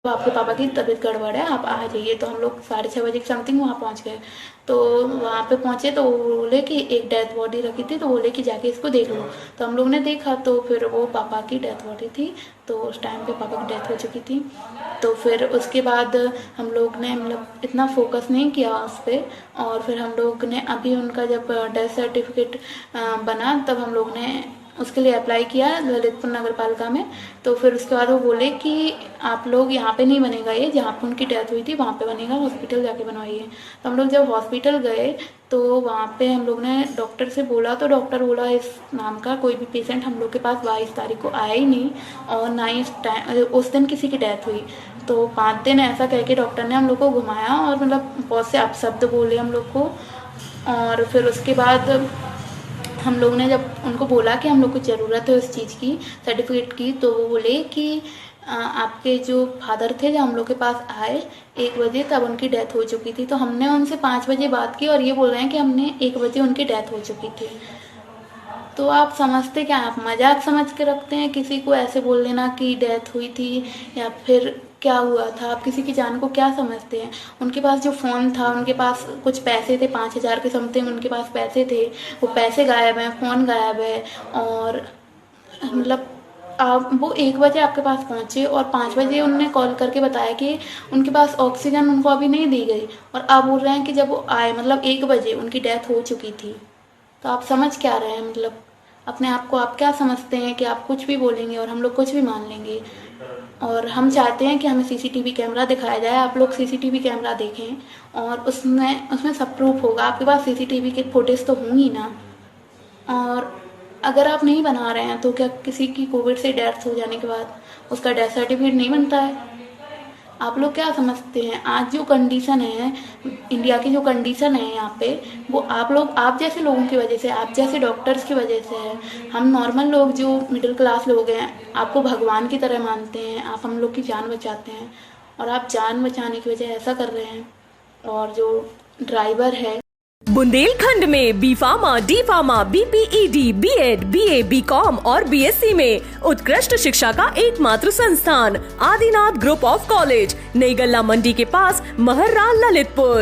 आपके पापा की तबीयत गड़बड़ है, आप आ जाइए। तो हम लोग 6:30 बजे के समथिंग वहाँ पहुँच गए। तो वहाँ पे पहुँचे तो वो बोले कि एक डेथ बॉडी रखी थी, तो बोले कि जाके इसको देख लो। तो हम लोग ने देखा तो फिर वो पापा की डेथ बॉडी थी। तो उस टाइम पे पापा की डेथ हो चुकी थी। तो फिर उसके बाद हम लोग ने मतलब इतना फोकस नहीं किया उस पर। और फिर हम लोग ने अभी उनका जब डेथ सर्टिफिकेट बना तब हम लोग ने उसके लिए अप्लाई किया ललितपुर नगर पालिका में। तो फिर उसके बाद वो बोले कि आप लोग यहाँ पे नहीं बनेगा, ये जहाँ पे उनकी डेथ हुई थी वहाँ पे बनेगा, हॉस्पिटल जाके बनवाइए। तो हम लोग जब हॉस्पिटल गए तो वहाँ पे हम लोग ने डॉक्टर से बोला, तो डॉक्टर बोला इस नाम का कोई भी पेशेंट हम लोग के पास 22 तारीख को आया ही नहीं, और ना ही उस दिन किसी की डेथ हुई। तो 5 दिन ऐसा कह के डॉक्टर ने हम लोग को घुमाया और मतलब बहुत से अपशब्द बोले हम लोग को। और फिर उसके बाद हम लोग ने जब उनको बोला कि हम लोग को ज़रूरत है उस चीज़ की, सर्टिफिकेट की, तो वो बोले कि आपके जो फादर थे जब हम लोग के पास आए 1 बजे तब उनकी डेथ हो चुकी थी। तो हमने उनसे 5 बजे बात की और ये बोल रहे हैं कि हमने 1 बजे उनकी डेथ हो चुकी थी। तो आप समझते क्या, आप मजाक समझ के रखते हैं किसी को ऐसे बोल देना कि डेथ हुई थी या फिर क्या हुआ था? आप किसी की जान को क्या समझते हैं? उनके पास जो फ़ोन था, उनके पास कुछ पैसे थे, 5,000 के समथिंग उनके पास पैसे थे, वो पैसे गायब हैं, फ़ोन गायब है। और मतलब आप वो 1 बजे आपके पास पहुँचे और 5 बजे उनने कॉल करके बताया कि उनके पास ऑक्सीजन उनको अभी नहीं दी गई, और आप बोल रहे हैं कि जब वो आए मतलब 1 बजे उनकी डेथ हो चुकी थी। तो आप समझ क्या रहे हैं? मतलब अपने आप को आप क्या समझते हैं कि आप कुछ भी बोलेंगे और हम लोग कुछ भी मान लेंगे? और हम चाहते हैं कि हमें सीसीटीवी कैमरा दिखाया जाए, आप लोग सीसीटीवी कैमरा देखें और उसमें सब प्रूफ होगा। आपके पास सीसीटीवी की फुटेज तो होंगी ना। और अगर आप नहीं बना रहे हैं तो क्या किसी की कोविड से डेथ हो जाने के बाद उसका डेथ सर्टिफिकेट नहीं बनता है? आप लोग क्या समझते हैं? आज जो कंडीशन है, इंडिया की जो कंडीशन है यहाँ पे, वो आप जैसे लोगों की वजह से, आप जैसे डॉक्टर्स की वजह से है। हम नॉर्मल लोग जो मिडिल क्लास लोग हैं आपको भगवान की तरह मानते हैं, आप हम लोग की जान बचाते हैं, और आप जान बचाने की वजह ऐसा कर रहे हैं। और जो ड्राइवर है, बुंदेलखंड में B pharma, D pharma, BPED, B.Ed, BA, B.Com और BSc में उत्कृष्ट शिक्षा का एकमात्र संस्थान आदिनाथ ग्रुप ऑफ कॉलेज, नई गल्ला मंडी के पास, महर्रा, ललितपुर।